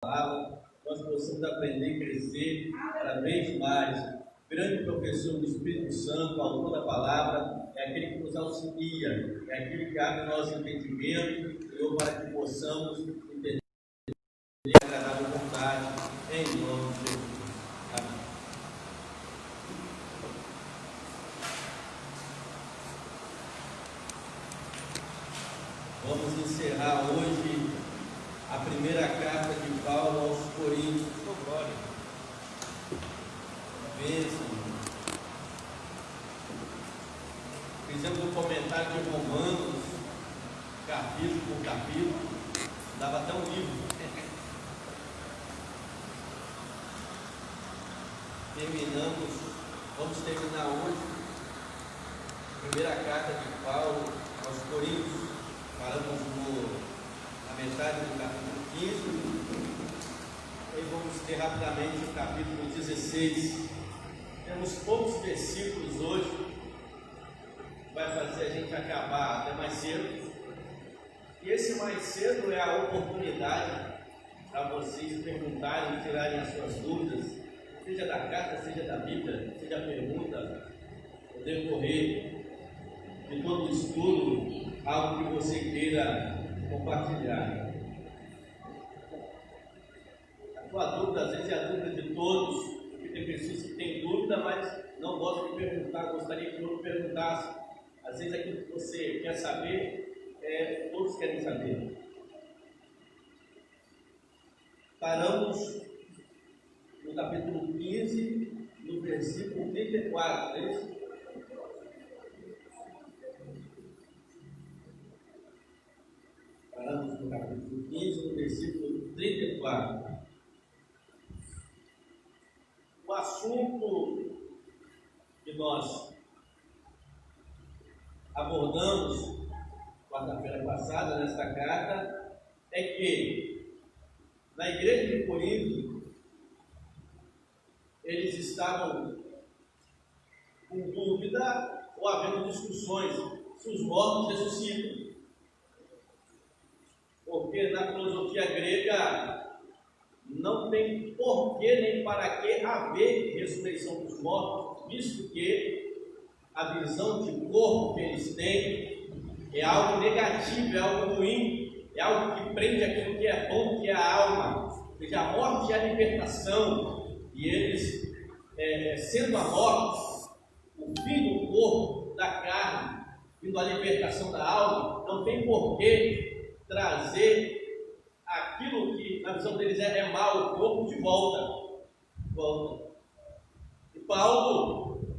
palavra, nós possamos aprender e crescer cada vez mais. O grande professor do Espírito Santo, autor da palavra, é aquele que nos auxilia, é aquele que abre o nosso entendimento, Senhor, para que possamos entender a agradável vontade, em nome de Jesus. Amém. Vamos encerrar hoje a primeira carta de Paulo aos Coríntios. Oh, glória! Bênção! Fizemos um comentário de Romanos, capítulo por capítulo, dava até um livro. Vamos terminar hoje a primeira carta de Paulo aos Coríntios. Paramos na metade do capítulo 15 e vamos ter rapidamente o capítulo 16. Temos poucos versículos hoje, vai fazer a gente acabar até mais cedo, e esse mais cedo é a oportunidade para vocês perguntarem, tirarem as suas dúvidas, seja da carta, seja da Bíblia, seja a pergunta, no decorrer de todo o estudo, algo que você queira compartilhar. A tua dúvida, às vezes, é a dúvida de todos, porque tem pessoas que têm dúvida, mas não gostam de perguntar, gostaria que o outro perguntasse. Às vezes, aquilo que você quer saber, todos querem saber. Paramos no capítulo 15, no versículo 34, é isso? Paramos no capítulo 15, no versículo 34. O assunto que nós abordamos quarta-feira passada nesta carta é que na igreja de Corinto eles estavam com dúvida ou havendo discussões se os mortos ressuscitam. Porque na filosofia grega não tem porquê nem para que haver ressurreição dos mortos, visto que a visão de corpo que eles têm é algo negativo, é algo ruim, é algo que prende aquilo que é bom, que é a alma. Ou seja, a morte é a libertação, e eles, sendo a morte, o fim do corpo, da carne, vindo a libertação da alma, não tem porquê trazer aquilo que na visão deles é mal, o corpo de volta. E Paulo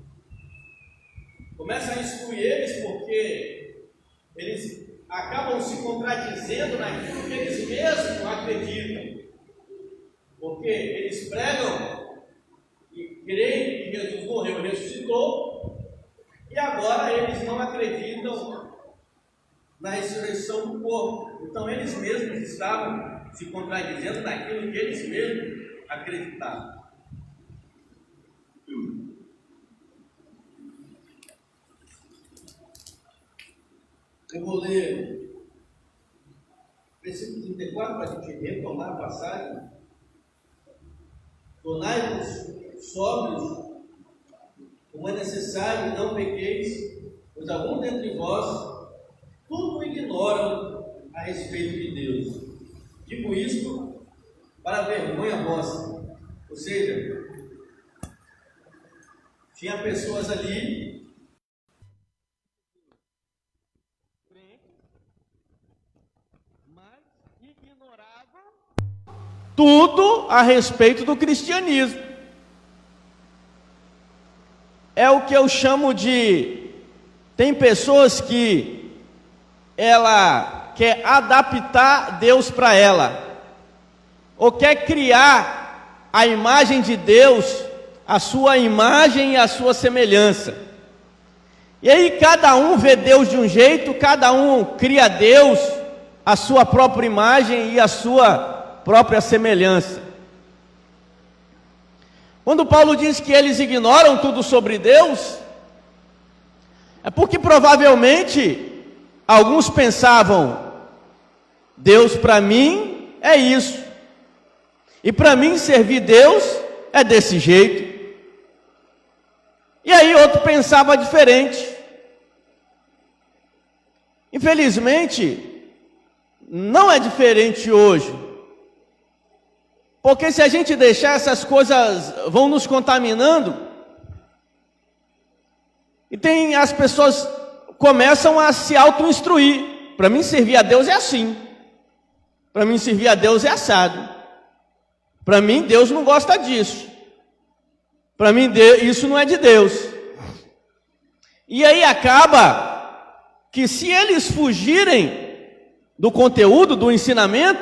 começa a instruir eles porque eles acabam se contradizendo naquilo que eles mesmos acreditam. Porque eles pregam e creem que Jesus morreu e ressuscitou, e agora eles não acreditam na ressurreição do corpo. Então eles mesmos estavam se contradizendo naquilo que eles mesmos acreditavam. Eu vou ler o versículo 34 para a gente retomar a passagem. Tornai-vos sóbrios, como é necessário, e não pequeis, pois alguns dentre vós tudo ignoram a respeito de Deus. Digo isto para vergonha vossa. Ou seja, tinha pessoas ali mas ignoravam tudo a respeito do cristianismo. É o que eu chamo de... Tem pessoas que ela quer adaptar Deus para ela, ou quer criar a imagem de Deus, a sua imagem e a sua semelhança. E aí cada um vê Deus de um jeito, cada um cria Deus, a sua própria imagem e a sua própria semelhança. Quando Paulo diz que eles ignoram tudo sobre Deus, é porque provavelmente alguns pensavam, Deus para mim é isso. E para mim servir Deus é desse jeito. E aí outro pensava diferente. Infelizmente, não é diferente hoje. Porque se a gente deixar, essas coisas vão nos contaminando. E tem as pessoas começam a se auto-instruir. Para mim servir a Deus é assim. Para mim servir a Deus é assado. Para mim Deus não gosta disso. Para mim isso não é de Deus. E aí acaba que se eles fugirem do conteúdo, do ensinamento,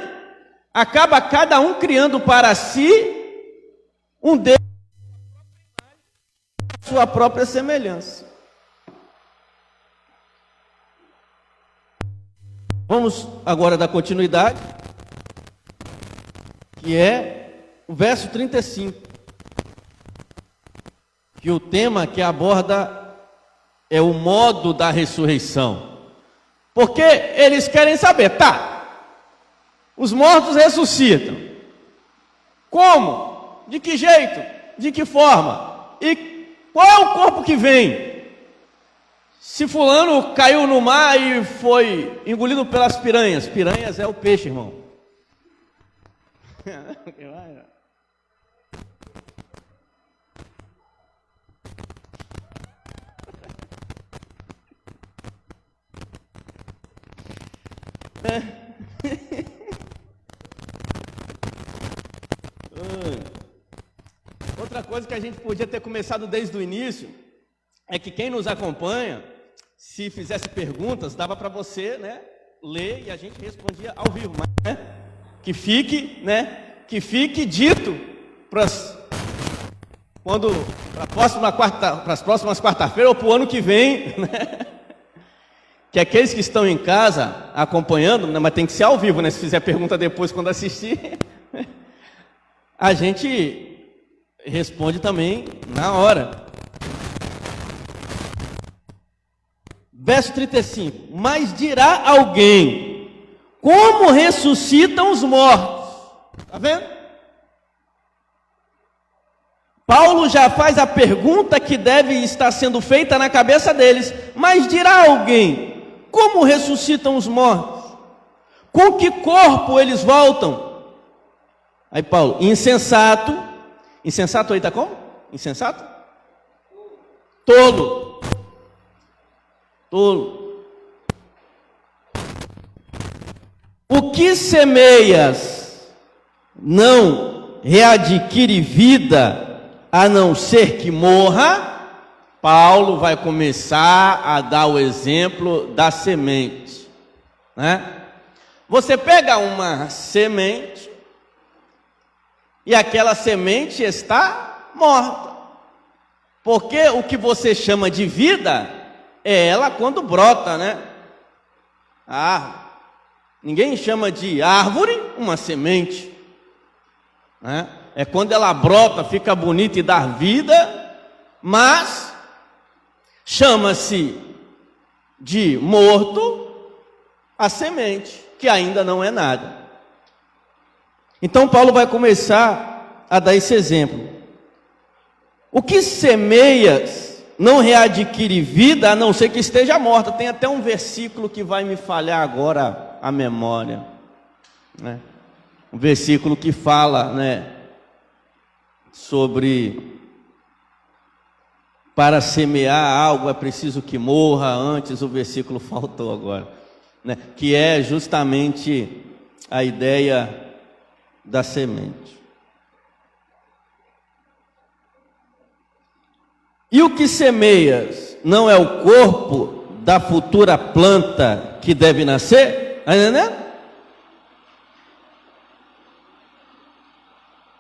acaba cada um criando para si um Deus, sua própria semelhança. Vamos agora dar continuidade, que é o verso 35. Que o tema que aborda é o modo da ressurreição. Porque eles querem saber, os mortos ressuscitam. Como? De que jeito? De que forma? E qual é o corpo que vem? Se fulano caiu no mar e foi engolido pelas piranhas. Piranhas é o peixe, irmão. Outra coisa que a gente podia ter começado desde o início é que quem nos acompanha, se fizesse perguntas, dava para você, ler e a gente respondia ao vivo, mas que fique dito para as próximas quarta-feiras ou para o ano que vem, que aqueles que estão em casa acompanhando, mas tem que ser ao vivo, se fizer pergunta depois quando assistir, a gente responde também na hora. Verso 35. Mas dirá alguém: como ressuscitam os mortos? Está vendo? Paulo já faz a pergunta que deve estar sendo feita na cabeça deles. Mas dirá alguém: como ressuscitam os mortos? Com que corpo eles voltam? Aí Paulo: insensato. Insensato aí está como? Insensato? Tolo. O que semeias não readquire vida, a não ser que morra. Paulo vai começar a dar o exemplo da semente, Você pega uma semente e aquela semente está morta, porque o que você chama de vida é ela quando brota, Ninguém chama de árvore uma semente, É quando ela brota, fica bonita e dá vida, mas chama-se de morto a semente, que ainda não é nada. Então Paulo vai começar a dar esse exemplo. O que semeias não readquire vida, a não ser que esteja morta. Tem até um versículo que vai me falhar agora a memória, Um versículo que fala, sobre para semear algo é preciso que morra antes. O versículo faltou agora, que é justamente a ideia da semente. E o que semeias não é o corpo da futura planta que deve nascer?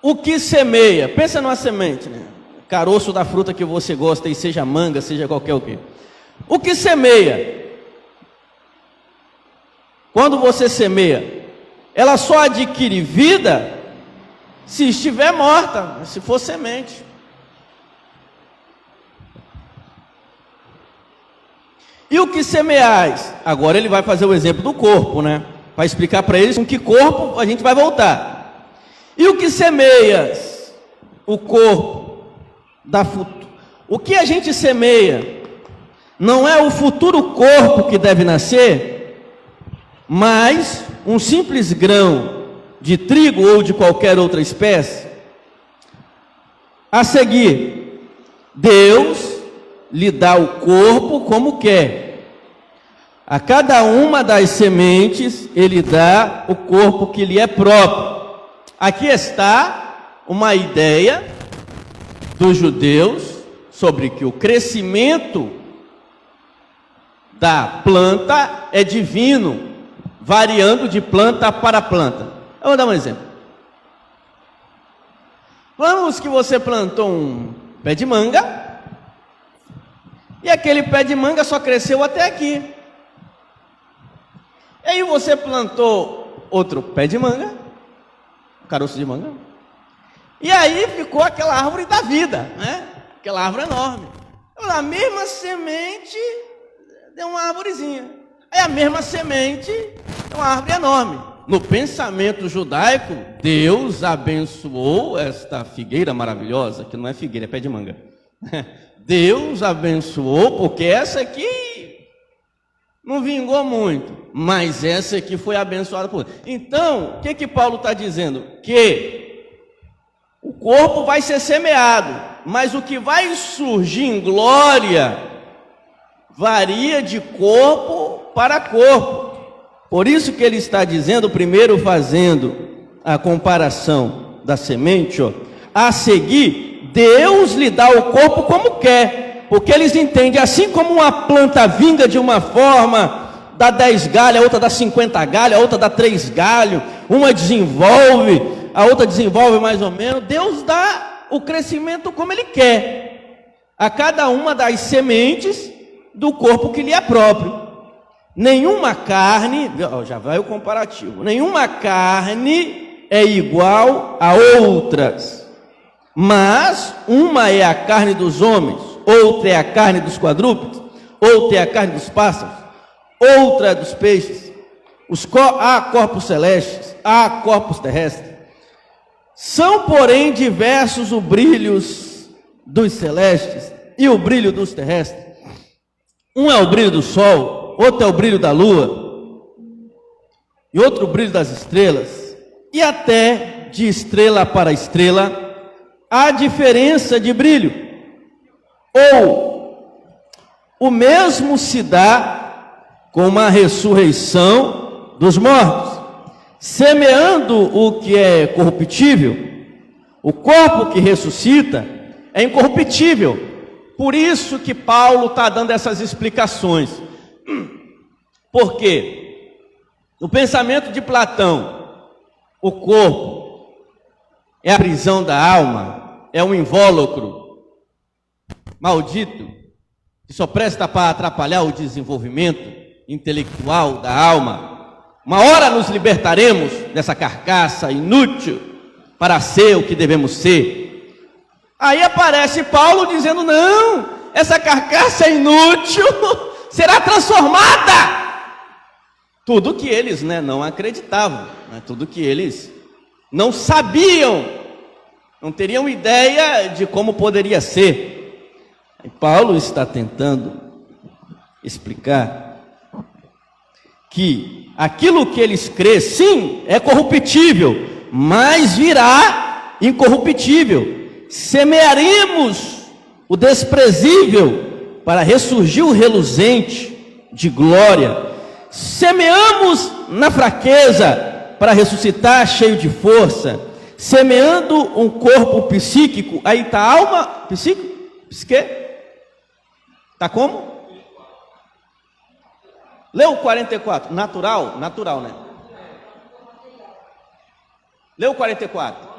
O que semeia? Pensa numa semente, caroço da fruta que você gosta, e seja manga, seja qualquer o quê. O que semeia? Quando você semeia, ela só adquire vida se estiver morta, se for semente. E o que semeais? Agora ele vai fazer o exemplo do corpo, para explicar para eles com que corpo a gente vai voltar. E o que semeias? O corpo da futuro. O que a gente semeia não é o futuro corpo que deve nascer, mas um simples grão de trigo ou de qualquer outra espécie. A seguir, Deus lhe dá o corpo como quer. A cada uma das sementes, Ele dá o corpo que lhe é próprio. Aqui está uma ideia dos judeus sobre que o crescimento da planta é divino, variando de planta para planta. Eu vou dar um exemplo. Vamos que você plantou um pé de manga, e aquele pé de manga só cresceu até aqui. E aí você plantou outro pé de manga, caroço de manga, e aí ficou aquela árvore da vida, né? Aquela árvore enorme. A mesma semente deu uma árvorezinha. Aí a mesma semente deu uma árvore enorme. No pensamento judaico, Deus abençoou esta figueira maravilhosa, que não é figueira, é pé de manga. Deus abençoou, porque essa aqui não vingou muito, mas essa aqui foi abençoada por Deus. Então, o que Paulo está dizendo? Que o corpo vai ser semeado, mas o que vai surgir em glória varia de corpo para corpo. Por isso que ele está dizendo, primeiro fazendo a comparação da semente, a seguir, Deus lhe dá o corpo como quer, porque eles entendem, assim como uma planta vinga de uma forma, dá 10 galhos, a outra dá 50 galhos, a outra dá 3 galhos, uma desenvolve, a outra desenvolve mais ou menos, Deus dá o crescimento como Ele quer, a cada uma das sementes do corpo que lhe é próprio. Nenhuma carne, já vai o comparativo, nenhuma carne é igual a outras, mas uma é a carne dos homens, outra é a carne dos quadrúpedes, outra é a carne dos pássaros, outra é dos peixes. Há corpos celestes, há corpos terrestres. São, porém, diversos os brilhos dos celestes e o brilho dos terrestres. Um é o brilho do sol, outro é o brilho da lua, e outro o brilho das estrelas, e até de estrela para estrela há diferença de brilho. Ou o mesmo se dá com a ressurreição dos mortos, semeando o que é corruptível, o corpo que ressuscita é incorruptível. Por isso que Paulo está dando essas explicações. Por quê? No pensamento de Platão, o corpo é a prisão da alma, é um invólucro maldito, que só presta para atrapalhar o desenvolvimento intelectual da alma. Uma hora nos libertaremos dessa carcaça inútil para ser o que devemos ser. Aí aparece Paulo dizendo, não, essa carcaça inútil será transformada. Tudo que eles não acreditavam, tudo que eles não sabiam, não teriam ideia de como poderia ser. E Paulo está tentando explicar que aquilo que eles crêem, sim, é corruptível, mas virá incorruptível. Semearemos o desprezível para ressurgir o reluzente de glória. Semeamos na fraqueza para ressuscitar cheio de força. Semeando um corpo psíquico, aí está a alma, psique? Está como? Leu o 44, natural, né? Leu o 44.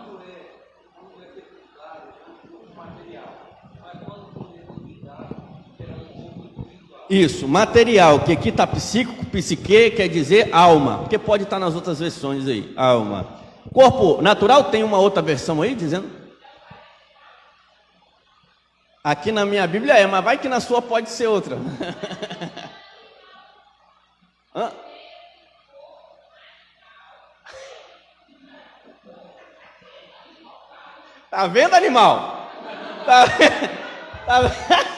Isso, material, que aqui está psíquico, psique, quer dizer alma, porque pode estar nas outras versões aí, alma. Corpo natural tem uma outra versão aí, dizendo? Aqui na minha Bíblia é, mas vai que na sua pode ser outra. Tá vendo, animal? Tá vendo? Tá vendo?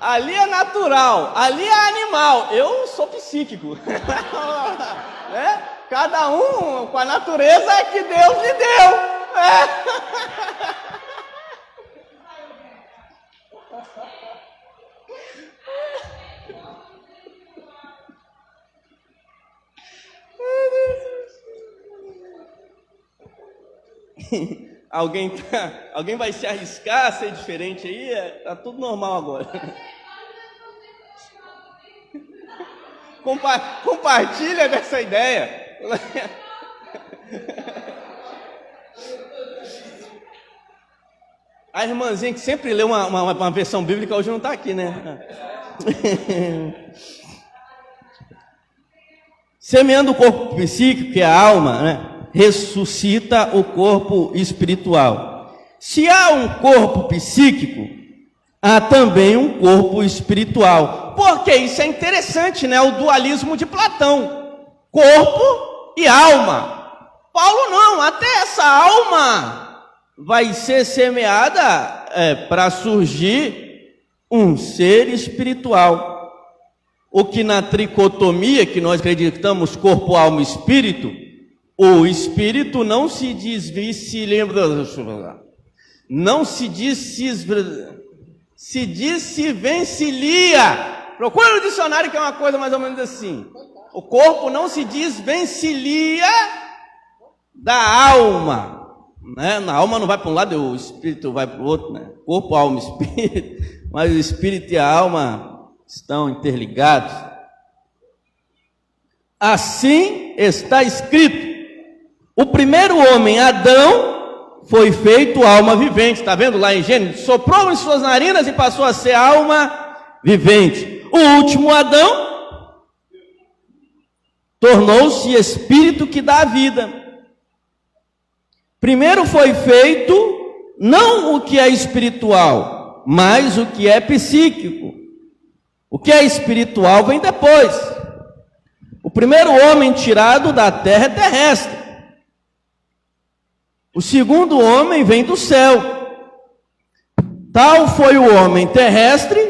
Ali é natural, ali é animal. Eu sou psíquico. Né? Cada um com a natureza que Deus lhe deu. Alguém vai se arriscar a ser diferente aí? Tá tudo normal agora. Compartilha dessa ideia. A irmãzinha que sempre lê uma versão bíblica hoje não está aqui, né? Semeando o corpo psíquico, que é a alma, né? Ressuscita o corpo espiritual. Se há um corpo psíquico, há também um corpo espiritual. Porque isso é interessante, né? O dualismo de Platão. Corpo e alma. Paulo não, até essa alma vai ser semeada para surgir um ser espiritual. O que na tricotomia, que nós acreditamos corpo, alma e espírito, o espírito não se desvencilha. Procura no dicionário que é uma coisa mais ou menos assim. O corpo não se desvencilha da alma, né? Na alma não vai para um lado, o espírito vai para o outro, né? Corpo, alma, espírito, mas o espírito e a alma estão interligados. Assim está escrito: o primeiro homem, Adão, foi feito alma vivente. Está vendo lá em Gênesis? Soprou em suas narinas e passou a ser alma vivente. O último Adão tornou-se espírito que dá a vida. Primeiro foi feito não o que é espiritual, mas o que é psíquico. O que é espiritual vem depois. O primeiro homem tirado da terra é terrestre. O segundo homem vem do céu. Tal foi o homem terrestre,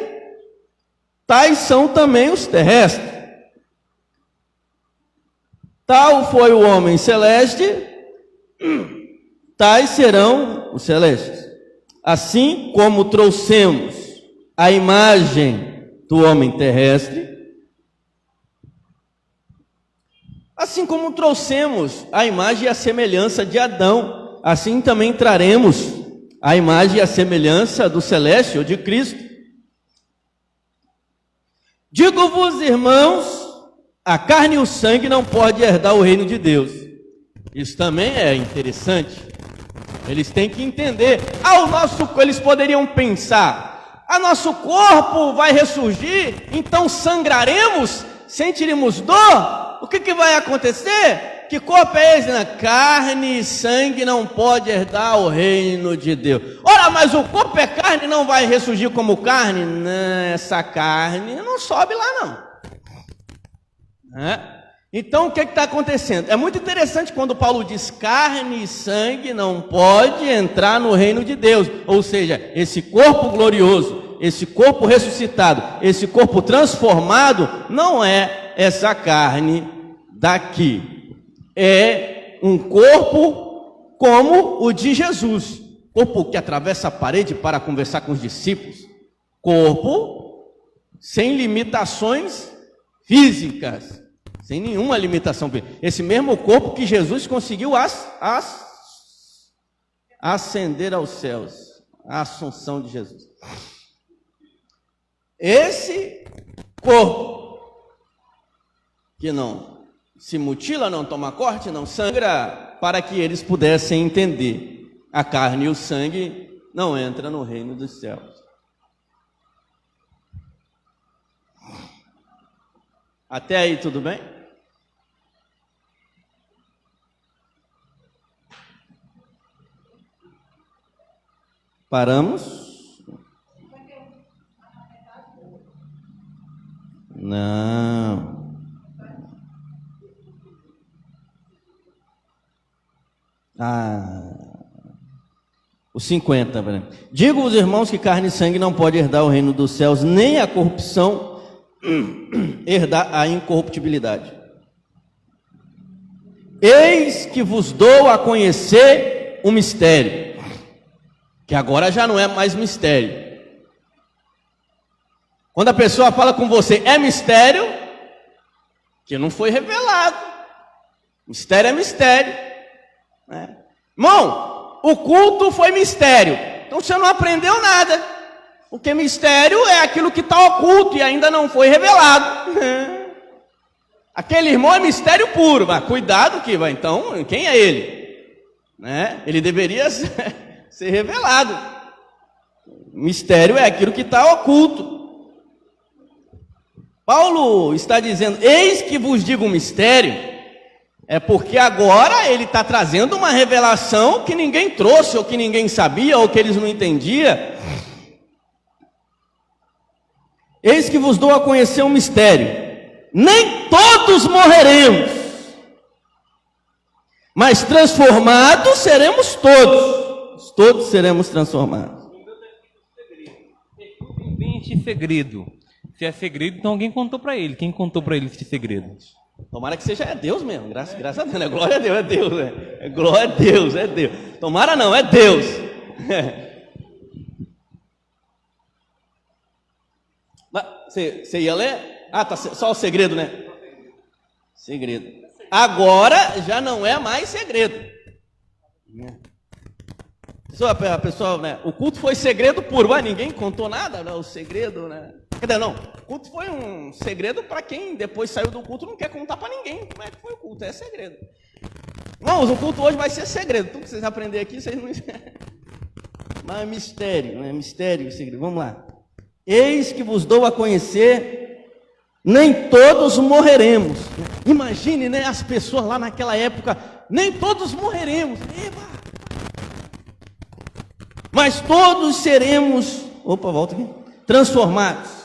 tais são também os terrestres. Tal foi o homem celeste, tais serão os celestes. Assim como trouxemos a imagem do homem terrestre, assim como trouxemos a imagem e a semelhança de Adão, assim também traremos a imagem e a semelhança do celeste ou de Cristo. Digo-vos, irmãos, a carne e o sangue não podem herdar o reino de Deus. Isso também é interessante. Eles têm que entender. Eles poderiam pensar: nosso corpo vai ressurgir, então sangraremos, sentiremos dor. O que vai acontecer? Que corpo é esse? Carne e sangue não pode herdar o reino de Deus. Ora, mas o corpo é carne e não vai ressurgir como carne? Não, essa carne não sobe lá não. Então o que está acontecendo? É muito interessante quando Paulo diz: carne e sangue não pode entrar no reino de Deus. Ou seja, esse corpo glorioso, esse corpo ressuscitado, esse corpo transformado, não é essa carne daqui. É um corpo como o de Jesus, corpo que atravessa a parede para conversar com os discípulos, corpo sem limitações físicas, sem nenhuma limitação física. Esse mesmo corpo que Jesus conseguiu ascender aos céus, a assunção de Jesus. Esse corpo que não se mutila, não toma corte, não sangra, para que eles pudessem entender: a carne e o sangue não entram no reino dos céus. Até aí tudo bem? Paramos? Não. O 50, né? Digo-vos, irmãos, que carne e sangue não pode herdar o reino dos céus, nem a corrupção herdar a incorruptibilidade. Eis que vos dou a conhecer o mistério, que agora já não é mais mistério. Quando a pessoa fala com você, é mistério, que não foi revelado. Mistério é mistério, né? Irmão, o culto foi mistério, então você não aprendeu nada, porque mistério é aquilo que está oculto e ainda não foi revelado. Aquele irmão é mistério puro, mas cuidado que vai, então, quem é ele? Né? Ele deveria ser revelado. Mistério é aquilo que está oculto. Paulo está dizendo, eis que vos digo um mistério, é porque agora ele está trazendo uma revelação que ninguém trouxe, ou que ninguém sabia, ou que eles não entendiam. Eis que vos dou a conhecer um mistério, nem todos morreremos, mas transformados seremos todos seremos transformados. Bem este segredo. Se é segredo, então alguém contou para ele. Quem contou para ele esse segredo? Tomara que seja Deus mesmo, graças a Deus, né? Glória a Deus, é Deus, né? Glória a Deus, é Deus. Tomara não, é Deus. Você ia ler? Tá, só o segredo, né? Segredo. Agora já não é mais segredo. A pessoa, né? O culto foi segredo puro, mas ninguém contou nada, né? O segredo, né? Quer dizer, não, o culto foi um segredo para quem depois saiu do culto não quer contar para ninguém como é que foi o culto, é segredo. Irmãos, o culto hoje vai ser segredo, tudo que vocês aprenderem aqui, vocês não... Mas é mistério, né? Mistério, segredo, vamos lá. Eis que vos dou a conhecer, nem todos morreremos. Imagine, né, as pessoas lá naquela época, nem todos morreremos. Mas todos seremos, volta aqui, transformados.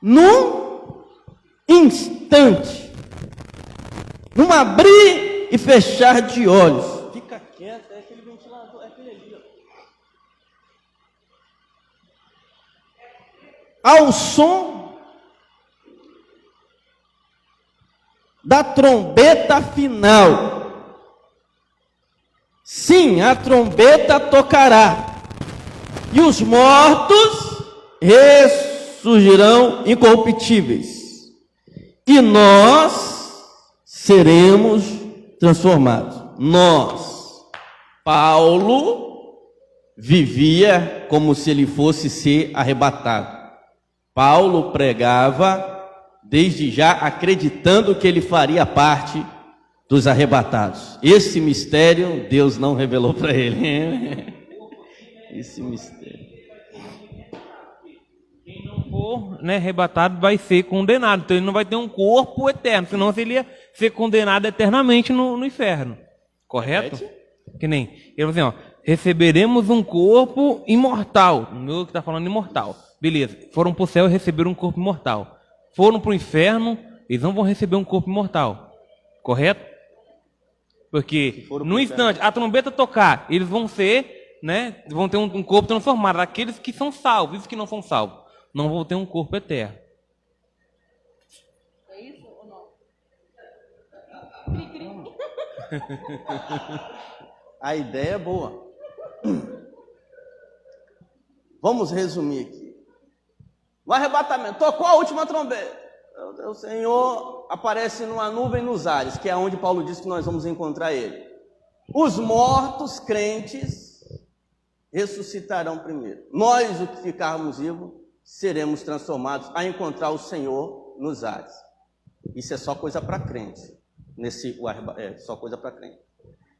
Num instante, num abrir e fechar de olhos. Fica quieto, é aquele ventilador, é aquele ali, ó. Ao som da trombeta final. Sim, a trombeta tocará, e os mortos ressurgirão incorruptíveis, e nós seremos transformados. Nós, Paulo vivia como se ele fosse ser arrebatado. Paulo pregava desde já acreditando que ele faria parte dos arrebatados. Esse mistério Deus não revelou para ele. Esse mistério. Quem não for, né, arrebatado vai ser condenado. Então ele não vai ter um corpo eterno, senão ele ia ser condenado eternamente no inferno. Correto? Que nem ele falou assim, ó, receberemos um corpo imortal. O meu que está falando imortal. Beleza, foram para o céu e receberam um corpo imortal. Foram para o inferno, eles não vão receber um corpo imortal. Correto? Porque no instante, a trombeta tocar, eles vão ser, né, vão ter um corpo transformado. Aqueles que são salvos, os que não são salvos, não vão ter um corpo eterno. É isso ou não? A ideia é boa. Vamos resumir aqui. No arrebatamento, tocou a última trombeta. O Senhor aparece numa nuvem nos ares, que é onde Paulo diz que nós vamos encontrar Ele. Os mortos crentes ressuscitarão primeiro. Nós, os que ficarmos vivos, seremos transformados a encontrar o Senhor nos ares. Isso é só coisa para crente. Só coisa para crente.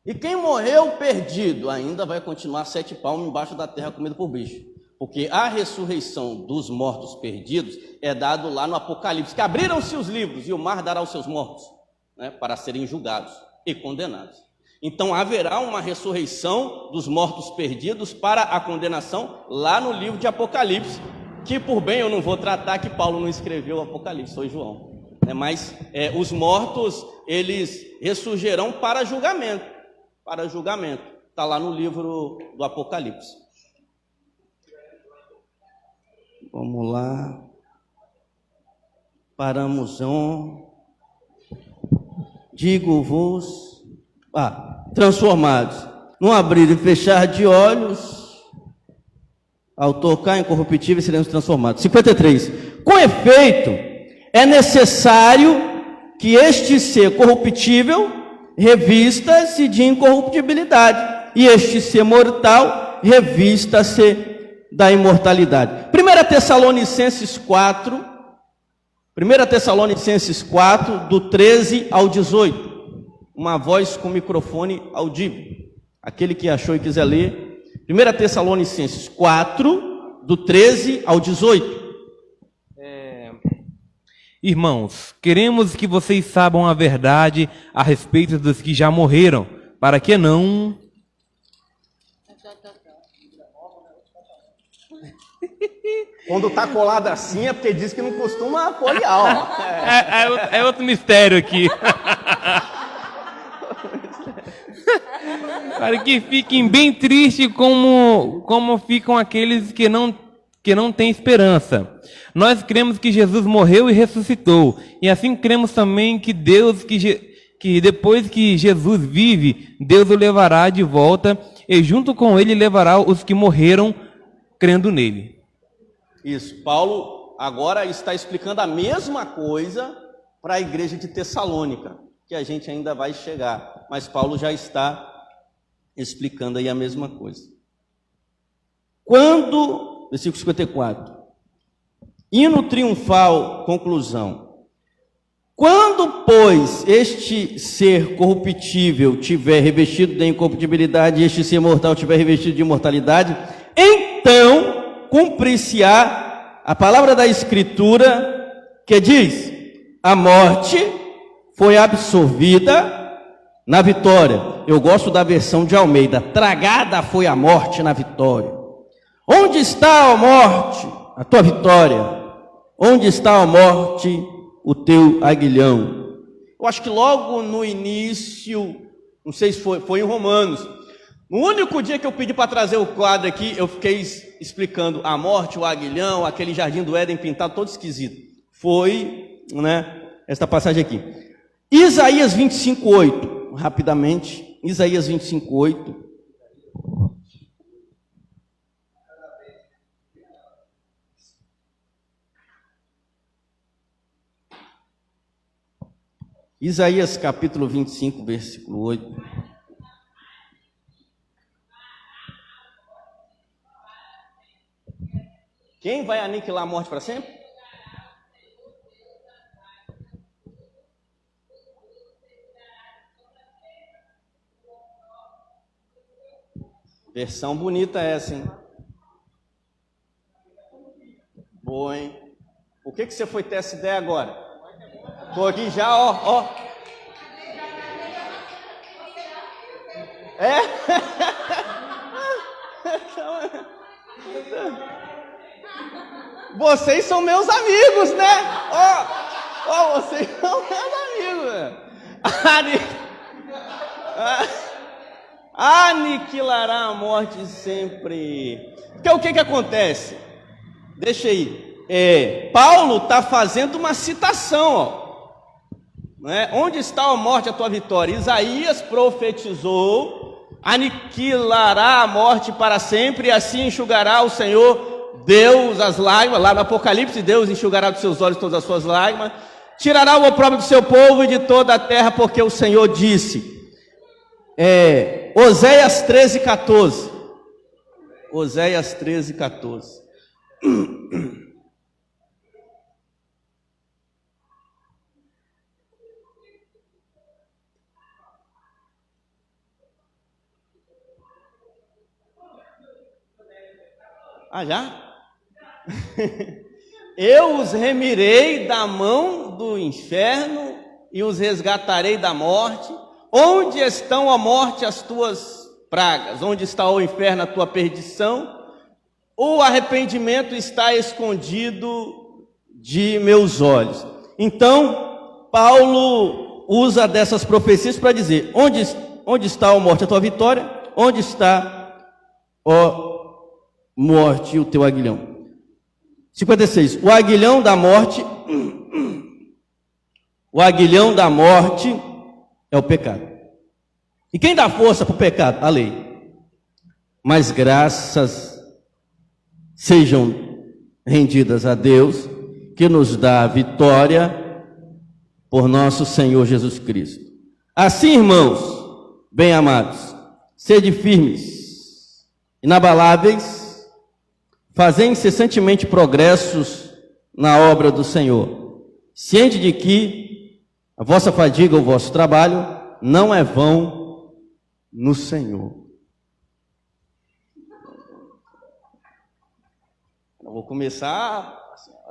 E quem morreu perdido ainda vai continuar 7 palmos embaixo da terra comido por bicho. Porque a ressurreição dos mortos perdidos é dado lá no Apocalipse, que abriram-se os livros e o mar dará os seus mortos, né, para serem julgados e condenados. Então haverá uma ressurreição dos mortos perdidos para a condenação lá no livro de Apocalipse, que por bem eu não vou tratar, que Paulo não escreveu o Apocalipse, foi João. Mas os mortos, eles ressurgirão para julgamento. para julgamento. Está lá no livro do Apocalipse. Vamos lá. Paramos on. Digo-vos, transformados, num abrir e fechar de olhos, ao tocar incorruptível seremos transformados. 53. Com efeito, é necessário que este ser corruptível revista-se de incorruptibilidade, e este ser mortal revista-se da imortalidade. 1 Tessalonicenses 4, do 13 ao 18. Uma voz com microfone audível. Aquele que achou e quiser ler. 1 Tessalonicenses 4, do 13 ao 18. Irmãos, queremos que vocês saibam a verdade a respeito dos que já morreram, para que não... Quando está colado assim é porque diz que não costuma poliar. É outro mistério aqui. Para que fiquem bem tristes como ficam aqueles que não têm esperança. Nós cremos que Jesus morreu e ressuscitou. E assim cremos também que que depois que Jesus vive, Deus o levará de volta e junto com ele levará os que morreram crendo nele. Isso, Paulo agora está explicando a mesma coisa para a igreja de Tessalônica, que a gente ainda vai chegar, mas Paulo já está explicando aí a mesma coisa. Quando, versículo 54, hino triunfal, conclusão. Quando, pois, este ser corruptível tiver revestido de incorruptibilidade e este ser mortal tiver revestido de imortalidade, então cumprir-se-á a palavra da Escritura que diz: a morte foi absorvida na vitória. Eu gosto da versão de Almeida: tragada foi a morte na vitória. Onde está, ó morte, a tua vitória? Onde está, ó morte, o teu aguilhão? Eu acho que logo no início, não sei se foi em Romanos, no único dia que eu pedi para trazer o quadro aqui, eu fiquei explicando a morte, o aguilhão, aquele jardim do Éden pintado, todo esquisito. Foi, esta passagem aqui. Isaías 25:8, rapidamente. Isaías 25:8. Isaías capítulo 25, versículo 8. Quem vai aniquilar a morte para sempre? Versão bonita essa, hein? Boa, hein? Por que você foi ter essa ideia agora? Estou aqui já, ó. É? Vocês são meus amigos, né? Vocês são meus amigos. Aniquilará a morte sempre. Porque o que acontece? Deixa aí. Paulo está fazendo uma citação, Onde está a morte, a tua vitória? Isaías profetizou: aniquilará a morte para sempre, e assim enxugará o Senhor Deus as lágrimas. Lá no Apocalipse, Deus enxugará dos seus olhos todas as suas lágrimas, tirará o opróbrio do seu povo e de toda a terra, porque o Senhor disse. Oséias 13:14. Oséias 13:14. Já? Eu os remirei da mão do inferno e os resgatarei da morte. Onde estão, ó morte, as tuas pragas? Onde está, ó inferno, a tua perdição? O arrependimento está escondido de meus olhos. Então, Paulo usa dessas profecias para dizer: onde Onde está, ó morte, a tua vitória? Onde está, ó morte, o teu aguilhão? 56. O aguilhão da morte é o pecado. E quem dá força para o pecado? A lei. Mas graças sejam rendidas a Deus, que nos dá a vitória por nosso Senhor Jesus Cristo. Assim, irmãos, bem-amados, sede firmes, inabaláveis, fazei incessantemente progressos na obra do Senhor, ciente de que a vossa fadiga, o vosso trabalho, não é vão no Senhor. Eu vou começar,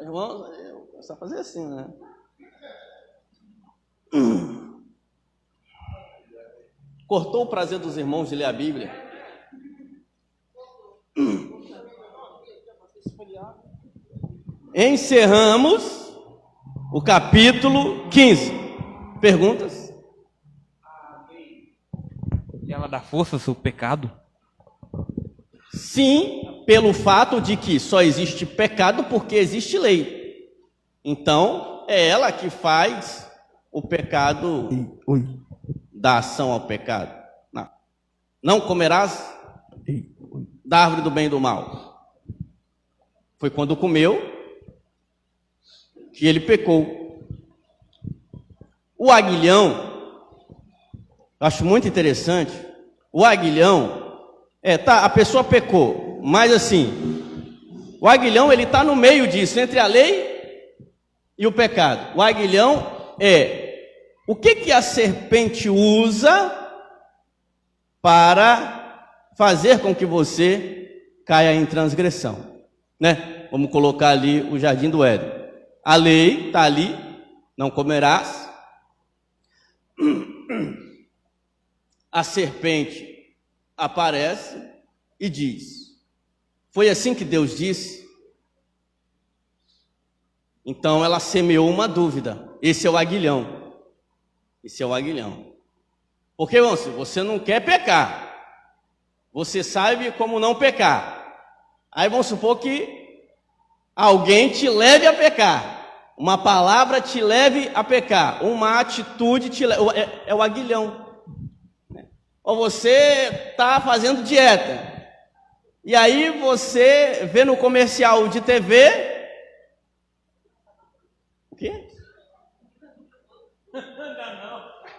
vou começar a fazer assim, né? Cortou o prazer dos irmãos de ler a Bíblia? Encerramos o capítulo 15. Perguntas? Ela dá força sobre o pecado? Sim, pelo fato de que só existe pecado porque existe lei. Então, é ela que faz o pecado, da ação ao pecado. Não comerás da árvore do bem e do mal. Foi quando comeu que ele pecou. O aguilhão, eu acho muito interessante. O aguilhão, a pessoa pecou, mas assim, o aguilhão ele está no meio disso, entre a lei e o pecado. O aguilhão o que a serpente usa para fazer com que você caia em transgressão, né? Vamos colocar ali o jardim do Éden. A lei está ali, não comerás. A serpente aparece e diz: foi assim que Deus disse? Então ela semeou uma dúvida. Esse é o aguilhão. Esse é o aguilhão. Porque, irmão, se você não quer pecar, você sabe como não pecar. Aí vamos supor que alguém te leve a pecar. Uma palavra te leve a pecar. Uma atitude te leve. É o aguilhão. Ou você está fazendo dieta. E aí você vê no comercial de TV. O quê?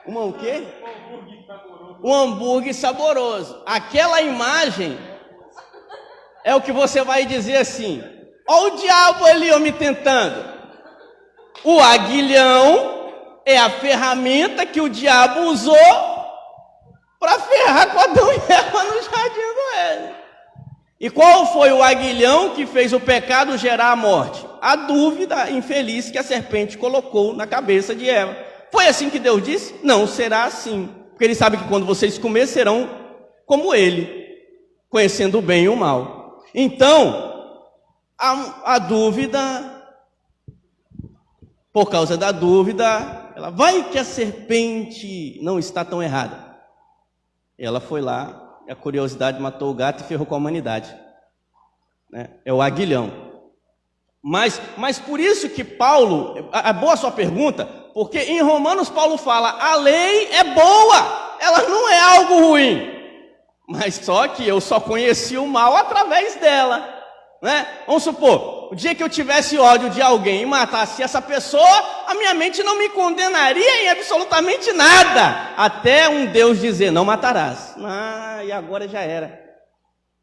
O quê? Um hambúrguer saboroso. Aquela imagem é o que você vai dizer assim: olha o diabo ali me tentando. O aguilhão é a ferramenta que o diabo usou para ferrar com Adão e Eva no jardim do Éden. E qual foi o aguilhão que fez o pecado gerar a morte? A dúvida infeliz que a serpente colocou na cabeça de Eva. Foi assim que Deus disse? Não será assim. Porque ele sabe que quando vocês comerem, serão como ele, conhecendo o bem e o mal. Então, a dúvida, por causa da dúvida, ela vai que a serpente não está tão errada. Ela foi lá, a curiosidade matou o gato e ferrou com a humanidade. Né? É o aguilhão. Mas por isso que Paulo, é boa a sua pergunta, porque em Romanos Paulo fala, a lei é boa, ela não é algo ruim, mas só que eu só conheci o mal através dela, né? Vamos supor, o dia que eu tivesse ódio de alguém e matasse essa pessoa, a minha mente não me condenaria em absolutamente nada, até um Deus dizer, não matarás. E agora já era,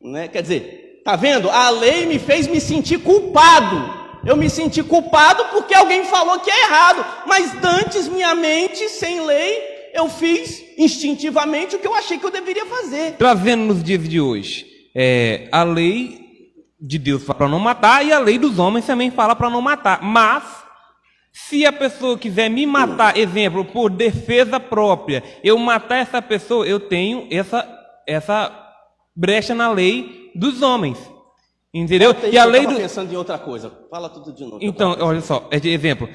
né? Quer dizer, tá vendo? A lei me fez me sentir culpado. Eu me senti culpado porque alguém falou que é errado, mas antes minha mente, sem lei, eu fiz instintivamente o que eu achei que eu deveria fazer. Trazendo nos dias de hoje, a lei de Deus fala para não matar e a lei dos homens também fala para não matar. Mas, se a pessoa quiser me matar, exemplo, por defesa própria, eu matar essa pessoa, eu tenho essa brecha na lei dos homens. Entendeu? E a lei pensando em outra coisa. Fala tudo de novo. Então, olha só, exemplo,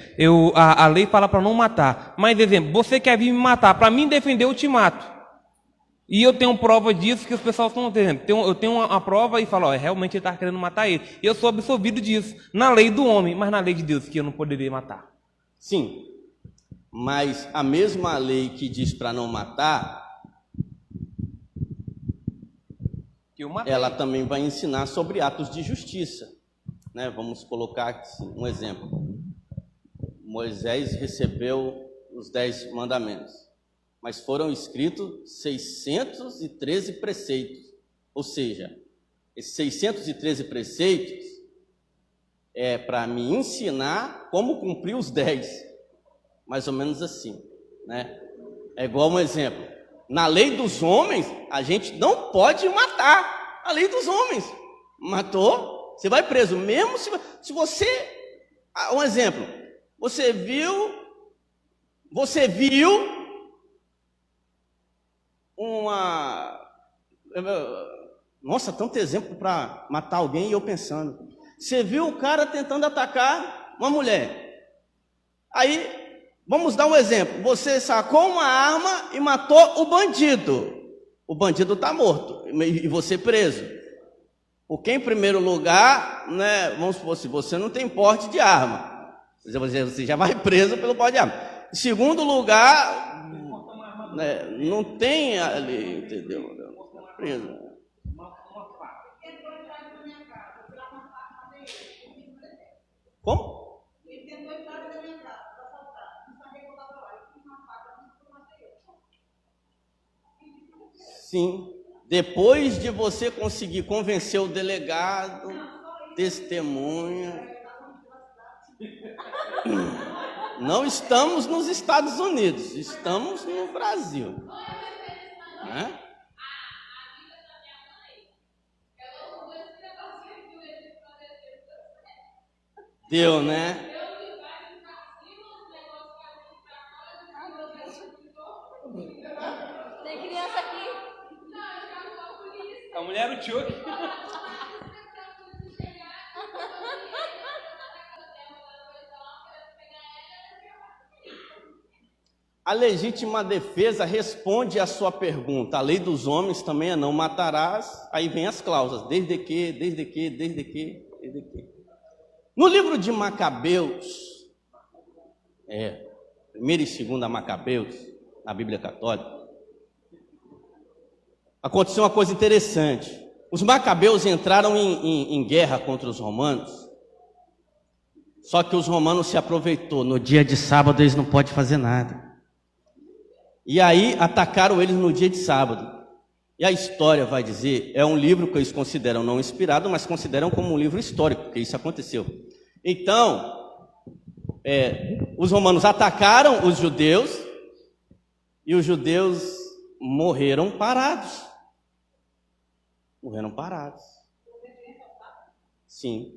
a lei fala para não matar. Mas exemplo, você quer vir me matar, para mim defender eu te mato. E eu tenho prova disso que os pessoal estão dizendo. Eu tenho uma prova e falo, realmente ele está querendo matar ele. E eu sou absolvido disso, na lei do homem, mas na lei de Deus, que eu não poderia matar. Sim, mas a mesma lei que diz para não matar, ela também vai ensinar sobre atos de justiça, né? Vamos colocar aqui um exemplo. Moisés recebeu os 10 mandamentos, mas foram escritos 613 preceitos, ou seja, esses 613 preceitos é para me ensinar como cumprir os 10, mais ou menos assim, né? É igual um exemplo, na lei dos homens, a gente não pode matar, a lei dos homens, matou, você vai preso, mesmo se você, um exemplo, você viu uma, nossa, tanto exemplo para matar alguém e eu pensando, você viu o cara tentando atacar uma mulher, aí, vamos dar um exemplo, você sacou uma arma e matou o bandido está morto, e você preso, porque em primeiro lugar, né, vamos supor, se você não tem porte de arma, você já vai preso pelo porte de arma, em segundo lugar, né, não tem ali, entendeu? Preso. Como? Sim, depois de você conseguir convencer o delegado, testemunha. Não estamos nos Estados Unidos, estamos no Brasil. Né? Deu, né? Tem criança aqui. A mulher era o Chuck. A legítima defesa responde à sua pergunta. A lei dos homens também é não matarás. Aí vem as cláusulas, desde que. No livro de Macabeus, 1ª e 2ª Macabeus, na Bíblia Católica, aconteceu uma coisa interessante. Os Macabeus entraram em guerra contra os romanos, só que os romanos se aproveitou. No dia de sábado eles não podem fazer nada. E aí atacaram eles no dia de sábado. E a história vai dizer, é um livro que eles consideram não inspirado, mas consideram como um livro histórico, porque isso aconteceu. Então, os romanos atacaram os judeus, e os judeus morreram parados. Sim.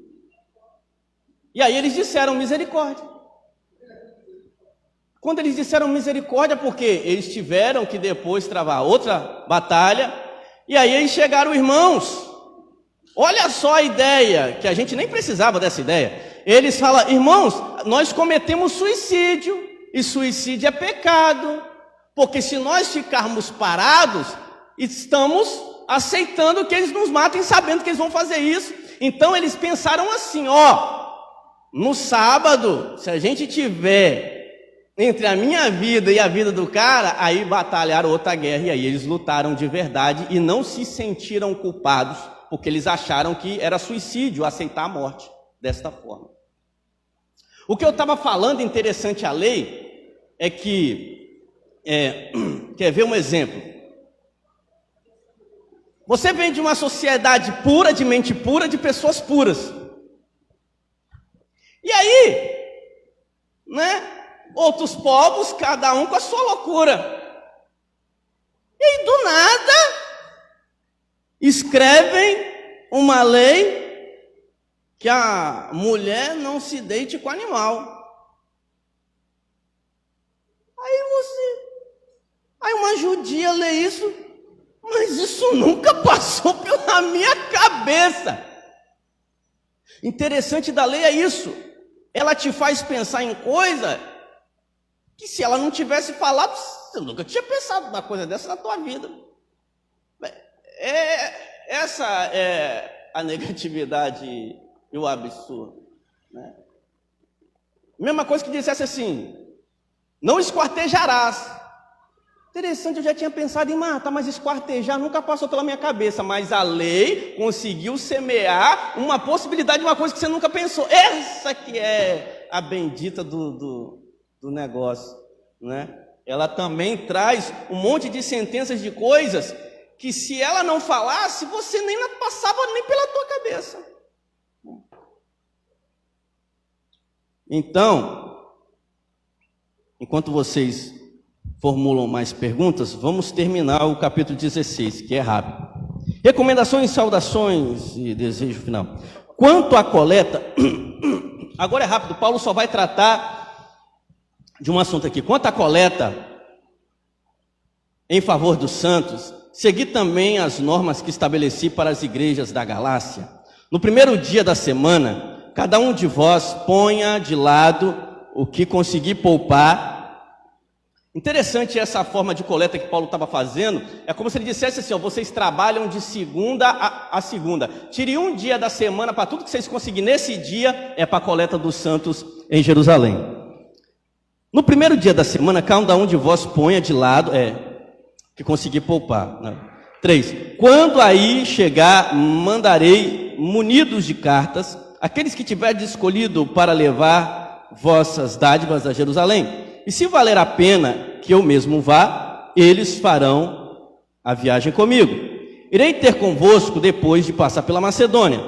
E aí eles disseram misericórdia. Quando eles disseram misericórdia, porque eles tiveram que depois travar outra batalha, e aí eles chegaram, irmãos, olha só a ideia, que a gente nem precisava dessa ideia. Eles falam, irmãos, nós cometemos suicídio, e suicídio é pecado, porque se nós ficarmos parados, estamos aceitando que eles nos matem, sabendo que eles vão fazer isso. Então eles pensaram assim, no sábado, se a gente tiver entre a minha vida e a vida do cara, aí batalharam outra guerra, e aí eles lutaram de verdade e não se sentiram culpados, porque eles acharam que era suicídio aceitar a morte desta forma. O que eu estava falando, interessante a lei, é que, quer ver um exemplo? Você vem de uma sociedade pura, de mente pura, de pessoas puras. E aí, né? Outros povos, cada um com a sua loucura. E aí, do nada, escrevem uma lei que a mulher não se deite com o animal. Aí uma judia lê isso, mas isso nunca passou pela minha cabeça. Interessante da lei é isso. Ela te faz pensar em coisa que se ela não tivesse falado, você nunca tinha pensado uma coisa dessa na tua vida. essa é a negatividade e o absurdo, né? Mesma coisa que dissesse assim: não esquartejarás. Interessante, eu já tinha pensado em matar, mas esquartejar nunca passou pela minha cabeça. Mas a lei conseguiu semear uma possibilidade de uma coisa que você nunca pensou. Essa que é a bendita do negócio, né? Ela também traz um monte de sentenças de coisas que, se ela não falasse, você nem passava nem pela tua cabeça. Então, enquanto vocês formulam mais perguntas, vamos terminar o capítulo 16, que é rápido. Recomendações, saudações e desejo final. Quanto à coleta, agora é rápido, Paulo só vai tratar de um assunto aqui. Quanto à coleta em favor dos santos, segui também as normas que estabeleci para as igrejas da Galácia. No primeiro dia da semana, cada um de vós ponha de lado o que conseguir poupar. Interessante essa forma de coleta que Paulo estava fazendo. É como se ele dissesse assim: ó, vocês trabalham de segunda a segunda. Tire um dia da semana para tudo que vocês conseguirem nesse dia, é para a coleta dos santos em Jerusalém. No primeiro dia da semana, cada um de vós ponha de lado, que conseguir poupar. Né? 3. Quando aí chegar, mandarei munidos de cartas aqueles que tiverem escolhido para levar vossas dádivas a Jerusalém. E se valer a pena que eu mesmo vá, eles farão a viagem comigo. Irei ter convosco depois de passar pela Macedônia,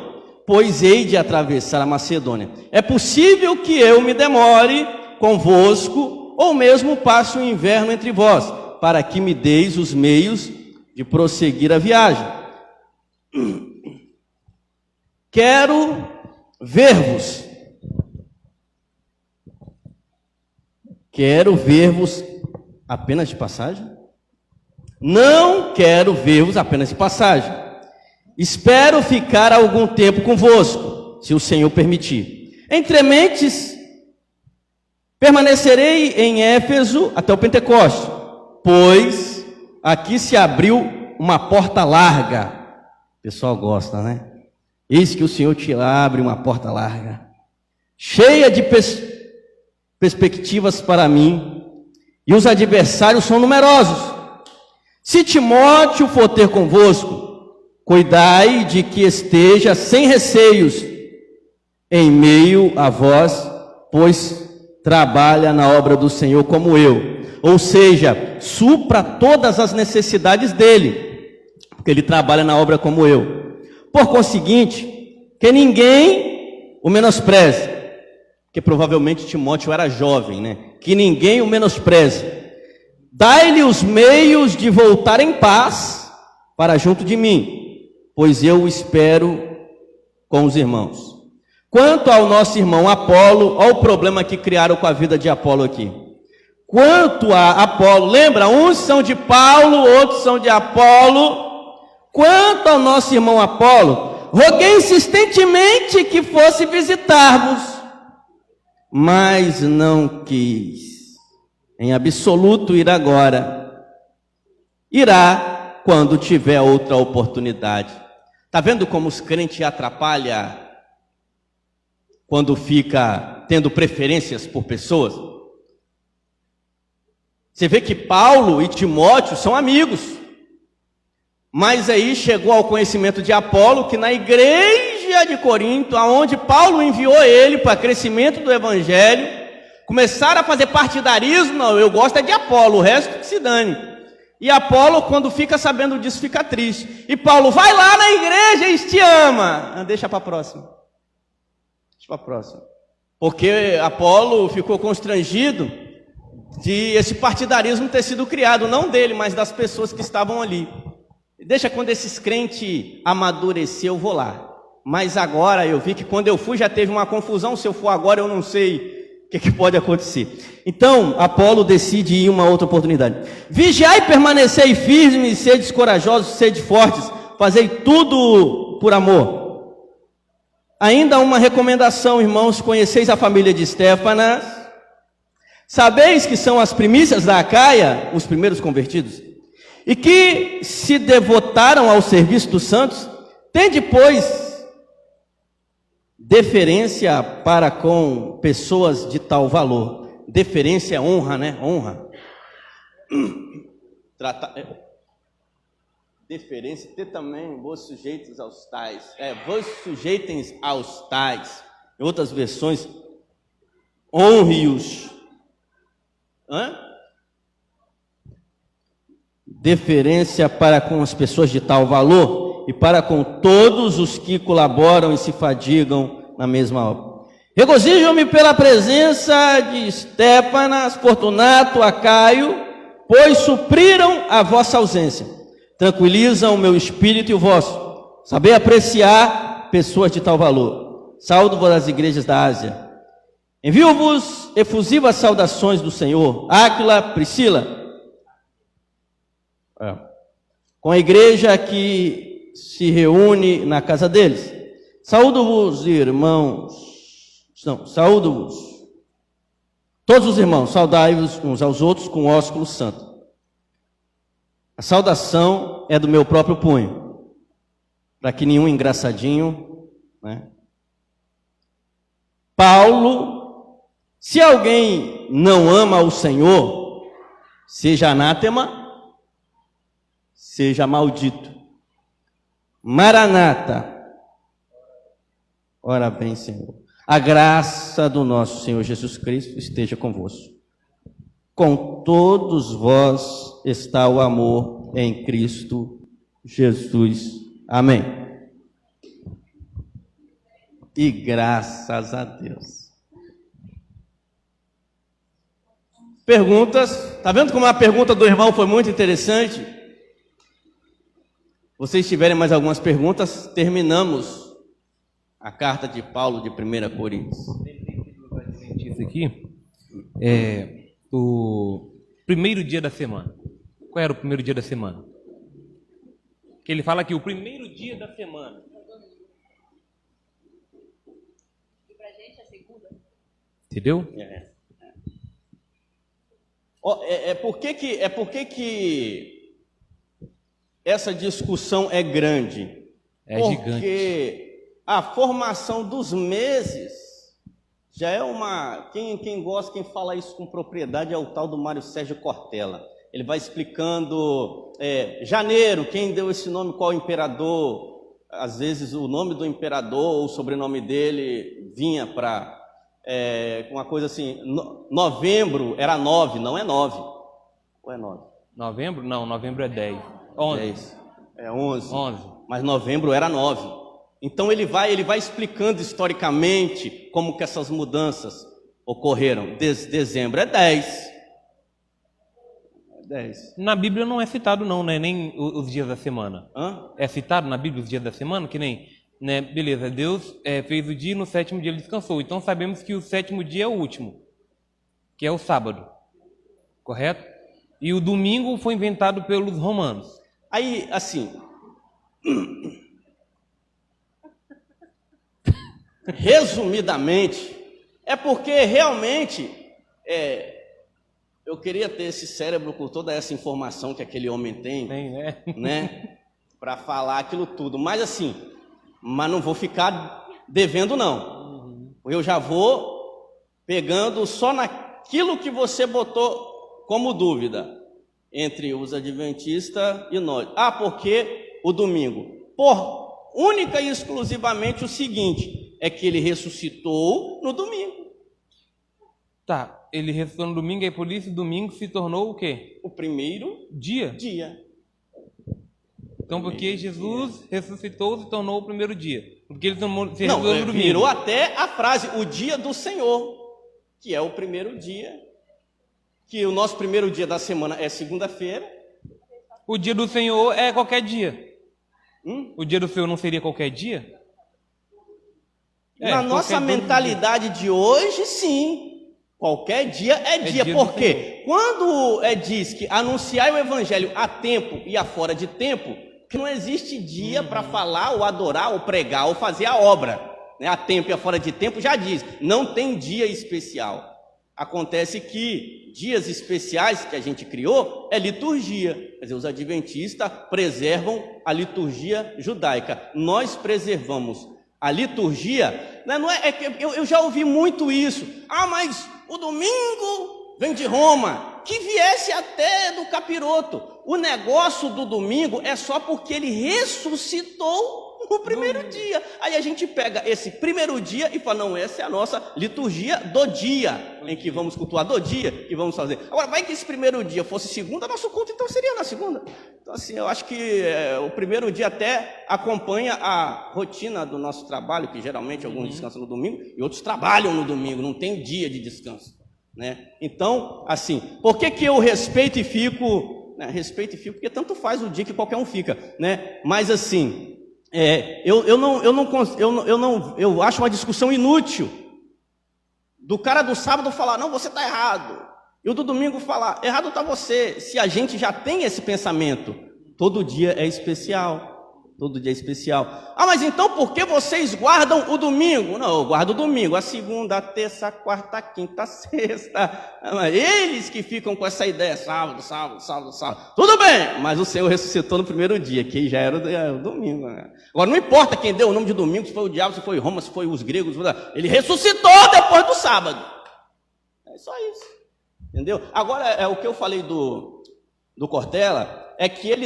pois hei de atravessar a Macedônia. É possível que eu me demore convosco, ou mesmo passe o inverno entre vós, para que me deis os meios de prosseguir a viagem. Quero ver-vos. Quero ver-vos apenas de passagem? Não quero ver-vos apenas de passagem. Espero ficar algum tempo convosco, se o Senhor permitir. Entrementes, permanecerei em Éfeso até o Pentecoste, pois aqui se abriu uma porta larga. O pessoal gosta, né? Eis que o Senhor te abre uma porta larga, cheia de perspectivas para mim, e os adversários são numerosos. Se Timóteo for ter convosco, cuidai de que esteja sem receios em meio a vós, pois trabalha na obra do Senhor como eu. Ou seja, supra todas as necessidades dele, porque ele trabalha na obra como eu. Por conseguinte, que ninguém o menospreze, porque provavelmente Timóteo era jovem, né? Que ninguém o menospreze. Dai-lhe os meios de voltar em paz para junto de mim, pois eu o espero com os irmãos. Quanto ao nosso irmão Apolo, olha o problema que criaram com a vida de Apolo aqui. Quanto a Apolo, lembra? Uns são de Paulo, outros são de Apolo. Quanto ao nosso irmão Apolo, roguei insistentemente que fosse visitar-vos, mas não quis em absoluto ir agora. Irá quando tiver outra oportunidade. Está vendo como os crentes atrapalham quando fica tendo preferências por pessoas? Você vê que Paulo e Timóteo são amigos, mas aí chegou ao conhecimento de Apolo que na igreja de Corinto, aonde Paulo enviou ele para crescimento do evangelho, começaram a fazer partidarismo. Não, eu gosto é de Apolo, o resto que se dane. E Apolo, quando fica sabendo disso, fica triste. E Paulo, vai lá na igreja, eles te amam. Deixa para a próxima. Deixa para a próxima. Porque Apolo ficou constrangido de esse partidarismo ter sido criado, não dele, mas das pessoas que estavam ali. Deixa quando esses crentes amadurecer, eu vou lá. Mas agora eu vi que quando eu fui já teve uma confusão. Se eu for agora eu não sei o que pode acontecer. Então Apolo decide ir uma outra oportunidade. Vigiai e permanecei firmes, sedes corajosos, sede fortes, fazei tudo por amor. Ainda uma recomendação, irmãos: conheceis a família de Estéfanas, sabeis que são as primícias da Acaia, os primeiros convertidos, e que se devotaram ao serviço dos santos. Tende, pois, deferência para com pessoas de tal valor. Deferência é honra, né? Honra. Deferência, ter também vos sujeitos aos tais. Vos sujeitem aos tais. Em outras versões, honre-os. Deferência para com as pessoas de tal valor e para com todos os que colaboram e se fadigam na mesma obra. Regozijam-me pela presença de Estéfanas, Fortunato, Acaio, pois supriram a vossa ausência. Tranquilizam o meu espírito e o vosso. Saber apreciar pessoas de tal valor. Saúdo-vos das igrejas da Ásia. Envio-vos efusivas saudações do Senhor. Áquila, Priscila. Com a igreja que se reúne na casa deles. Saúdo-vos, irmãos. Não, saúdo-vos. Todos os irmãos, saudai-vos uns aos outros com ósculo santo. A saudação é do meu próprio punho, para que nenhum engraçadinho, né? Paulo, se alguém não ama o Senhor, seja anátema, seja maldito. Maranata. Ora bem, Senhor. A graça do nosso Senhor Jesus Cristo esteja convosco. Com todos vós está o amor em Cristo Jesus. Amém. E graças a Deus. Perguntas. Está vendo como a pergunta do irmão foi muito interessante? Vocês tiverem mais algumas perguntas, terminamos a carta de Paulo de 1 Coríntios. Isso aqui é o primeiro dia da semana. Qual era o primeiro dia da semana? Que ele fala que o primeiro dia da semana. E pra gente é segunda. Entendeu? Por que essa discussão é grande? Gigante. Porque a formação dos meses já é uma... Quem gosta, quem fala isso com propriedade é o tal do Mário Sérgio Cortella. Ele vai explicando, janeiro, quem deu esse nome, qual imperador. Às vezes o nome do imperador ou o sobrenome dele vinha para uma coisa assim, novembro era 9, não é 9. Ou é 9? Novembro? Não, novembro é 10. 11. 10. É 11. 11. Mas novembro era 9. Então ele vai explicando historicamente como que essas mudanças ocorreram. Dezembro é 10. 10. Na Bíblia não é citado não, né? Nem os dias da semana. É citado na Bíblia os dias da semana? Que nem, né? Beleza, Deus fez o dia e no sétimo dia ele descansou. Então sabemos que o sétimo dia é o último, que é o sábado. Correto? E o domingo foi inventado pelos romanos. Aí, assim... Resumidamente, é porque realmente eu queria ter esse cérebro com toda essa informação que aquele homem tem, né? Para falar aquilo tudo. Mas assim, não vou ficar devendo não. Eu já vou pegando só naquilo que você botou como dúvida entre os adventistas e nós. Porque o domingo? Única e exclusivamente o seguinte, é que ele ressuscitou no domingo. Tá, ele ressuscitou no domingo, e por isso domingo se tornou o quê? O primeiro dia. Então, porque Jesus ressuscitou, se tornou o primeiro dia. Porque ele se ressuscitou no domingo. Virou até a frase, o dia do Senhor, que é o primeiro dia, que o nosso primeiro dia da semana é segunda-feira. O dia do Senhor é qualquer dia. O dia do Senhor não seria qualquer dia? Na nossa mentalidade de hoje, sim. Qualquer dia é dia. Por quê? Quando diz que anunciar o evangelho a tempo e a fora de tempo, que não existe dia para falar, ou adorar, ou pregar, ou fazer a obra. A tempo e a fora de tempo já diz, não tem dia especial. Acontece que dias especiais que a gente criou é liturgia. Quer dizer, os adventistas preservam a liturgia judaica. Nós preservamos a liturgia. Não é que eu já ouvi muito isso. Ah, mas o domingo vem de Roma. Que viesse até do capiroto. O negócio do domingo é só porque ele ressuscitou no primeiro dia. Aí a gente pega esse primeiro dia e fala, não, essa é a nossa liturgia do dia, em que vamos cultuar do dia, que vamos fazer. Agora, vai que esse primeiro dia fosse segunda, nosso culto então seria na segunda. Então assim, eu acho que o primeiro dia até acompanha a rotina do nosso trabalho, que geralmente alguns descansam no domingo e outros trabalham no domingo, não tem dia de descanso, né? Então, assim, por que eu respeito e fico, né? Respeito e fico porque tanto faz o dia que qualquer um fica, né? Mas assim, eu acho uma discussão inútil do cara do sábado falar, não, você está errado, e o do domingo falar, errado está você, se a gente já tem esse pensamento, todo dia é especial, todo dia é especial. Ah, mas então por que vocês guardam o domingo? Não, eu guardo o domingo, a segunda, a terça, a quarta, a quinta, a sexta. Eles que ficam com essa ideia, sábado. Tudo bem, mas o Senhor ressuscitou no primeiro dia, que já era o domingo. Né? Agora, não importa quem deu o nome de domingo, se foi o diabo, se foi Roma, se foi os gregos, ele ressuscitou depois do sábado. É só isso, entendeu? Agora, o que eu falei do Cortella é que ele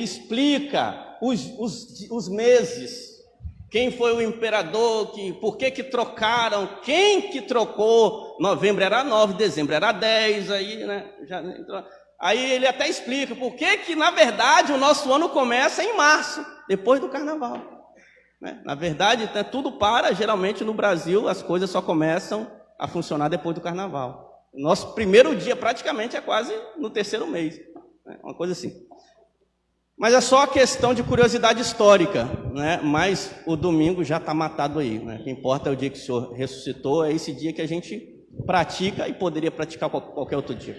explica os meses, quem foi o imperador, por que trocaram, quem que trocou, novembro era 9, dezembro era 10, aí, né, aí ele até explica por que na verdade o nosso ano começa em março, depois do carnaval, né? Na verdade, tudo geralmente no Brasil as coisas só começam a funcionar depois do carnaval. Nosso primeiro dia praticamente é quase no terceiro mês, né? Uma coisa assim. Mas é só questão de curiosidade histórica, né? Mas o domingo já está matado aí, né? O que importa é o dia que o Senhor ressuscitou, é esse dia que a gente pratica e poderia praticar qualquer outro dia.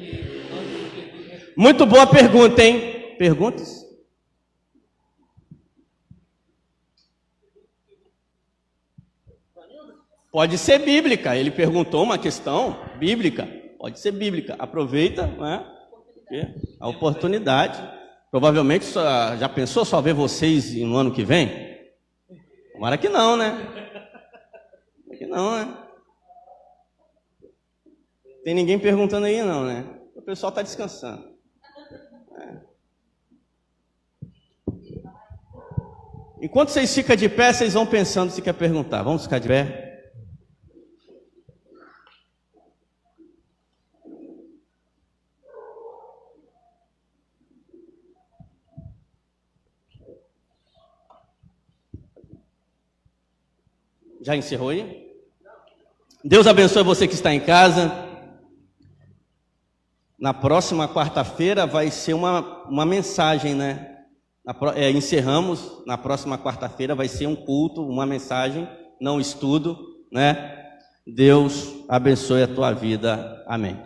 Muito boa pergunta, hein? Perguntas? Pode ser bíblica, ele perguntou uma questão bíblica, pode ser bíblica, aproveita, né? A oportunidade. Provavelmente, já pensou só ver vocês no ano que vem? Tomara que não, né? Que não, né? Tem ninguém perguntando aí não, né? O pessoal está descansando. Enquanto vocês ficam de pé, vocês vão pensando se quer perguntar. Vamos ficar de pé? Já encerrou aí? Deus abençoe você que está em casa. Na próxima quarta-feira vai ser uma mensagem, né? Encerramos, na próxima quarta-feira vai ser um culto, uma mensagem, não estudo, né? Deus abençoe a tua vida. Amém.